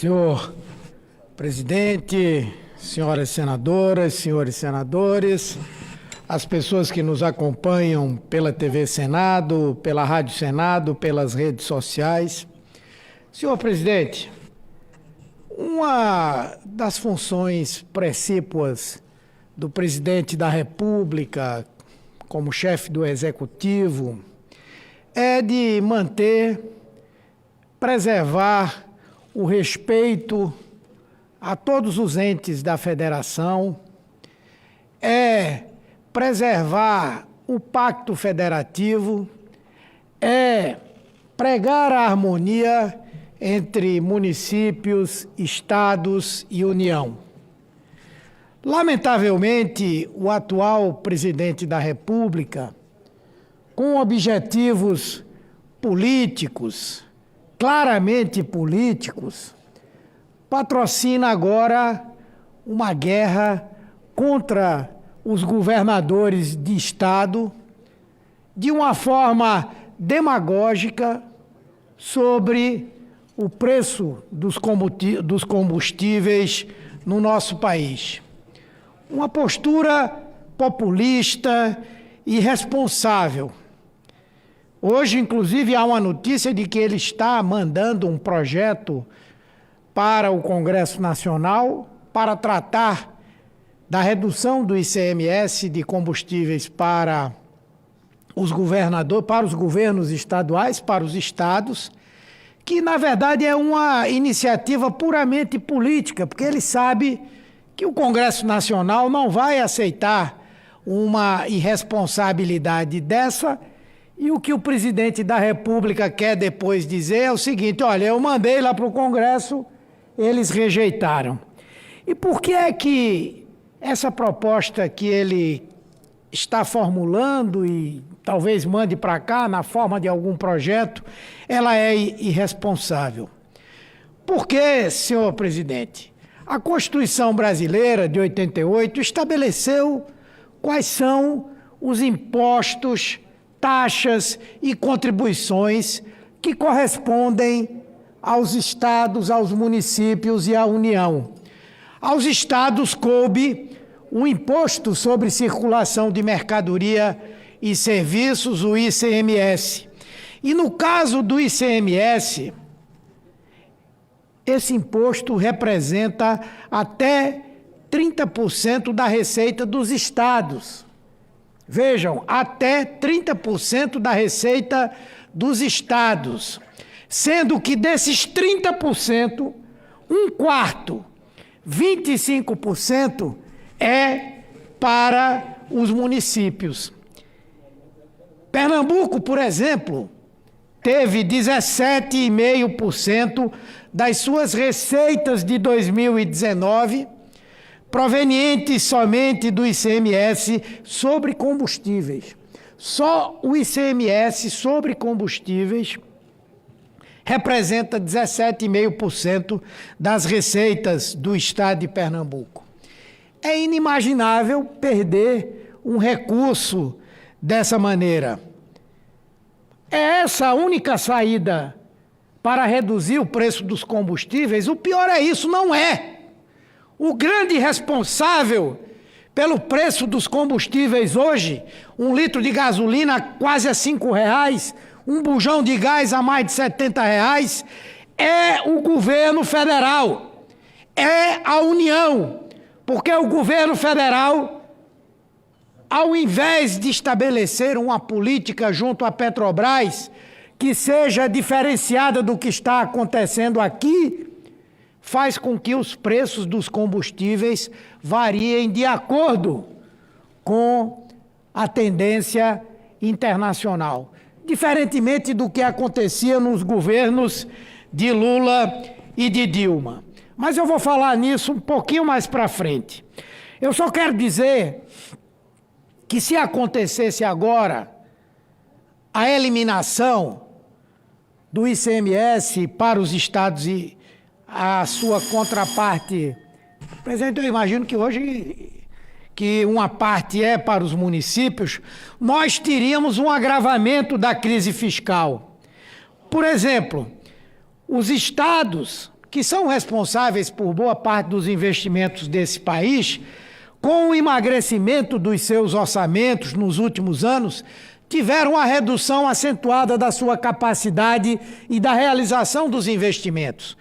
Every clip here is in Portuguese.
Senhor presidente, senhoras senadoras, senhores senadores, as pessoas que nos acompanham pela TV Senado, pela Rádio Senado, pelas redes sociais. Senhor presidente, uma das funções precípuas do presidente da República como chefe do Executivo é de manter, preservar o respeito a todos os entes da federação, é preservar o pacto federativo, é pregar a harmonia entre municípios, estados e União. Lamentavelmente, o atual presidente da República, com objetivos políticos, claramente políticos, patrocina agora uma guerra contra os governadores de estado de uma forma demagógica sobre o preço dos combustíveis no nosso país. Uma postura populista e irresponsável. Hoje, inclusive, há uma notícia de que ele está mandando um projeto para o Congresso Nacional para tratar da redução do ICMS de combustíveis para os governadores, para os governos estaduais, para os estados, que, na verdade, é uma iniciativa puramente política, porque ele sabe que o Congresso Nacional não vai aceitar uma irresponsabilidade dessa. E o que o presidente da República quer depois dizer é o seguinte: olha, eu mandei lá para o Congresso, eles rejeitaram. E por que é que essa proposta que ele está formulando e talvez mande para cá na forma de algum projeto, ela é irresponsável? Porque, senhor presidente, a Constituição brasileira de 88 estabeleceu quais são os impostos, taxas e contribuições que correspondem aos estados, aos municípios e à União. Aos estados coube o Imposto sobre Circulação de Mercadoria e Serviços, o ICMS. E no caso do ICMS, esse imposto representa até 30% da receita dos estados. Vejam, até 30% da receita dos estados, sendo que desses 30%, um quarto, 25%, é para os municípios. Pernambuco, por exemplo, teve 17,5% das suas receitas de 2019 provenientes somente do ICMS sobre combustíveis. Só o ICMS sobre combustíveis representa 17,5% das receitas do estado de Pernambuco. É inimaginável perder um recurso dessa maneira. É essa a única saída para reduzir o preço dos combustíveis? O pior é isso, não é. O grande responsável pelo preço dos combustíveis hoje, 1 litro de gasolina quase a R$5, um bujão de gás a mais de R$70, é o governo federal, é a União, porque o governo federal, ao invés de estabelecer uma política junto à Petrobras que seja diferenciada do que está acontecendo aqui, faz com que os preços dos combustíveis variem de acordo com a tendência internacional, diferentemente do que acontecia nos governos de Lula e de Dilma. Mas eu vou falar nisso um pouquinho mais para frente. Eu só quero dizer que se acontecesse agora a eliminação do ICMS para os estados e a sua contraparte, presidente, eu imagino que hoje que uma parte é para os municípios, nós teríamos um agravamento da crise fiscal. Por exemplo, os estados que são responsáveis por boa parte dos investimentos desse país, com o emagrecimento dos seus orçamentos nos últimos anos, tiveram a redução acentuada da sua capacidade e da realização dos investimentos.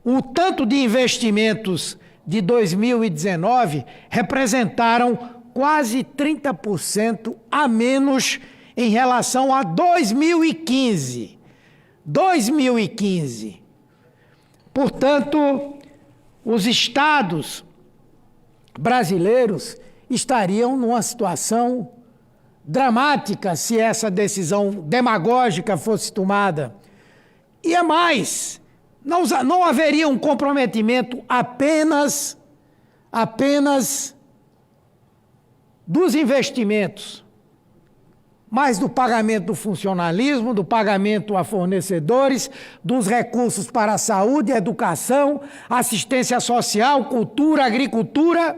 O tanto de investimentos de 2019 representaram quase 30% a menos em relação a 2015. 2015. Portanto, os estados brasileiros estariam numa situação dramática se essa decisão demagógica fosse tomada. E é mais, não haveria um comprometimento apenas dos investimentos, mas do pagamento do funcionalismo, do pagamento a fornecedores, dos recursos para a saúde, educação, assistência social, cultura, agricultura.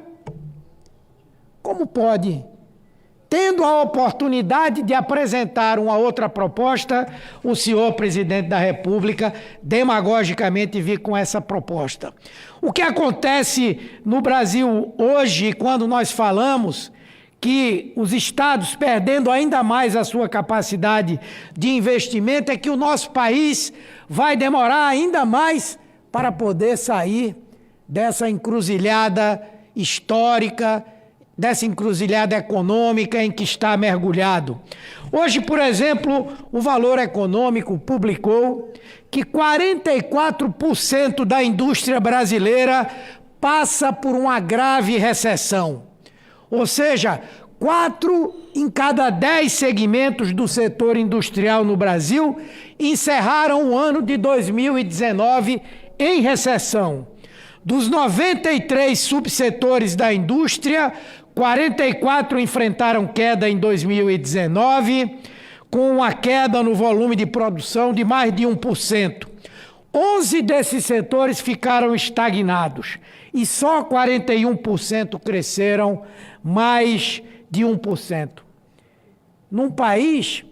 Como pode, tendo a oportunidade de apresentar uma outra proposta, o senhor presidente da República demagogicamente vir com essa proposta? O que acontece no Brasil hoje, quando nós falamos que os estados perdendo ainda mais a sua capacidade de investimento, é que o nosso país vai demorar ainda mais para poder sair dessa encruzilhada histórica, dessa encruzilhada econômica em que está mergulhado. Hoje, por exemplo, o Valor Econômico publicou que 44% da indústria brasileira passa por uma grave recessão. Ou seja, 4 em cada 10 segmentos do setor industrial no Brasil encerraram o ano de 2019 em recessão. Dos 93 subsetores da indústria, 44 enfrentaram queda em 2019, com uma queda no volume de produção de mais de 1%. 11 desses setores ficaram estagnados e só 41% cresceram mais de 1%. Num país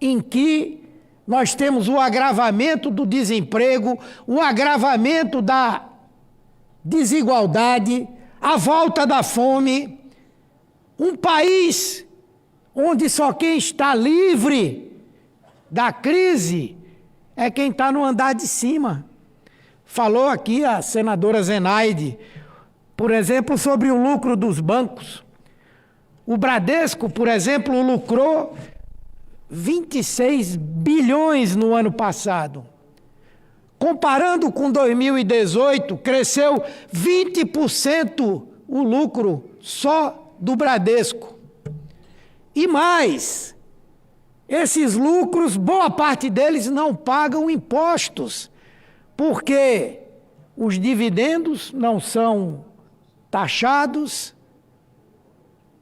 em que nós temos o agravamento do desemprego, o agravamento da desigualdade, a volta da fome, um país onde só quem está livre da crise é quem está no andar de cima. Falou aqui a senadora Zenaide, por exemplo, sobre o lucro dos bancos. O Bradesco, por exemplo, lucrou 26 bilhões no ano passado. Comparando com 2018, cresceu 20% o lucro só do Bradesco. E mais, esses lucros, boa parte deles não pagam impostos, porque os dividendos não são taxados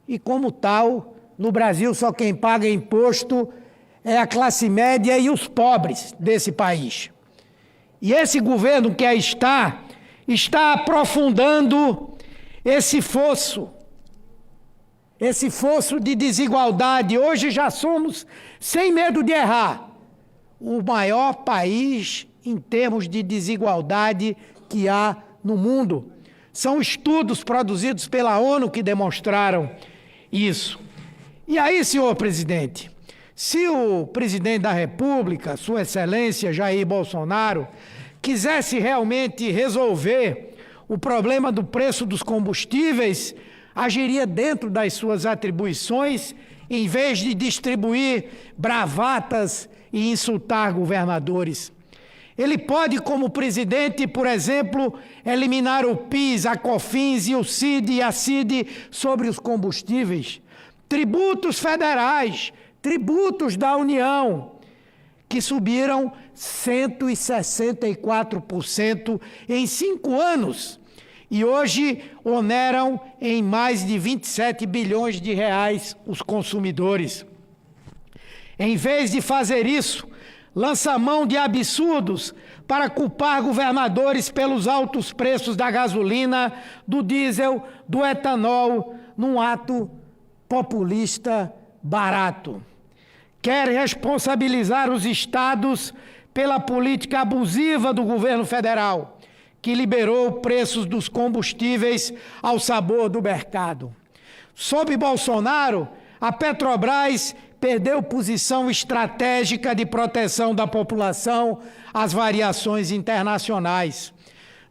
e, como tal, no Brasil só quem paga imposto é a classe média e os pobres desse país. E esse governo que aí está aprofundando esse fosso de desigualdade. Hoje já somos, sem medo de errar, o maior país em termos de desigualdade que há no mundo. São estudos produzidos pela ONU que demonstraram isso. E aí, senhor presidente, se o presidente da República, Sua Excelência Jair Bolsonaro, quisesse realmente resolver o problema do preço dos combustíveis, agiria dentro das suas atribuições, em vez de distribuir bravatas e insultar governadores. Ele pode, como presidente, por exemplo, eliminar o PIS, a COFINS e o CID e a CID sobre os combustíveis. Tributos federais, tributos da União, que subiram 164% em 5 anos e hoje oneram em mais de 27 bilhões de reais os consumidores. Em vez de fazer isso, lança mão de absurdos para culpar governadores pelos altos preços da gasolina, do diesel, do etanol, num ato populista barato. Quer responsabilizar os estados pela política abusiva do governo federal, que liberou preços dos combustíveis ao sabor do mercado. Sob Bolsonaro, a Petrobras perdeu posição estratégica de proteção da população às variações internacionais.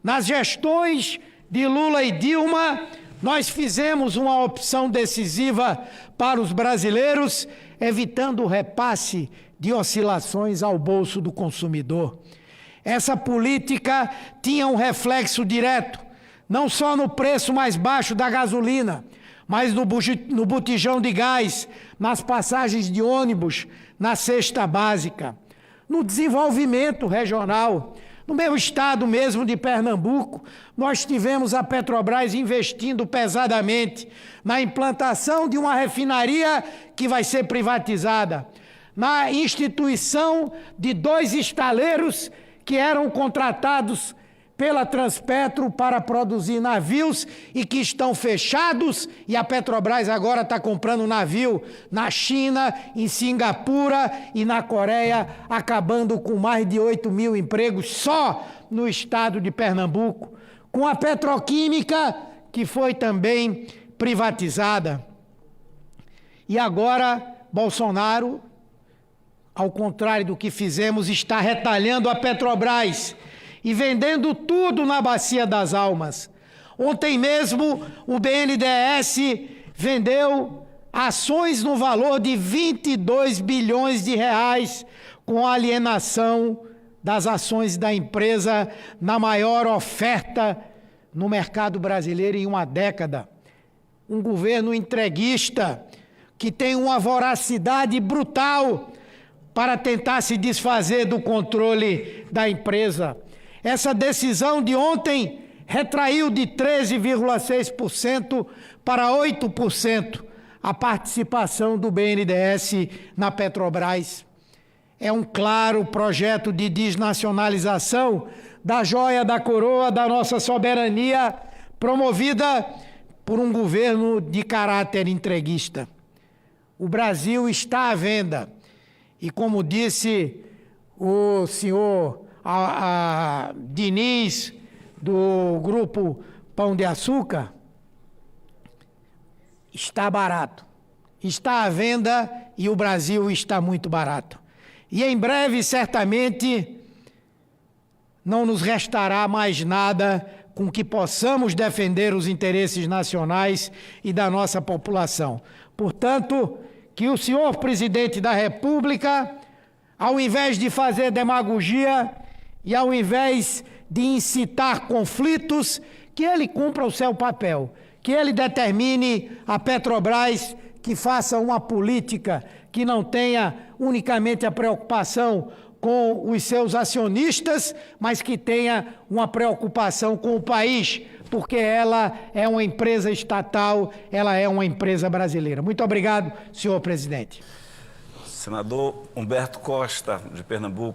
Nas gestões de Lula e Dilma, nós fizemos uma opção decisiva para os brasileiros, evitando o repasse de oscilações ao bolso do consumidor. Essa política tinha um reflexo direto, não só no preço mais baixo da gasolina, mas no botijão de gás, nas passagens de ônibus, na cesta básica, no desenvolvimento regional. No meu estado mesmo de Pernambuco, nós tivemos a Petrobras investindo pesadamente na implantação de uma refinaria que vai ser privatizada, na instituição de 2 estaleiros que eram contratados pela Transpetro para produzir navios e que estão fechados, e a Petrobras agora está comprando navio na China, em Singapura e na Coreia, acabando com mais de 8 mil empregos só no estado de Pernambuco, com a petroquímica, que foi também privatizada. E agora, Bolsonaro, ao contrário do que fizemos, está retalhando a Petrobras e vendendo tudo na Bacia das Almas. Ontem mesmo, o BNDES vendeu ações no valor de 22 bilhões de reais, com alienação das ações da empresa na maior oferta no mercado brasileiro em uma década. Um governo entreguista que tem uma voracidade brutal para tentar se desfazer do controle da empresa. Essa decisão de ontem retraiu de 13,6% para 8% a participação do BNDES na Petrobras. É um claro projeto de desnacionalização da joia da coroa da nossa soberania, promovida por um governo de caráter entreguista. O Brasil está à venda e, como disse o senhor Diniz, do grupo Pão de Açúcar, está barato. Está à venda e o Brasil está muito barato. E em breve, certamente, não nos restará mais nada com que possamos defender os interesses nacionais e da nossa população. Portanto, que o senhor presidente da República, ao invés de fazer demagogia e ao invés de incitar conflitos, que ele cumpra o seu papel, que ele determine a Petrobras que faça uma política que não tenha unicamente a preocupação com os seus acionistas, mas que tenha uma preocupação com o país, porque ela é uma empresa estatal, ela é uma empresa brasileira. Muito obrigado, senhor presidente. Senador Humberto Costa, de Pernambuco.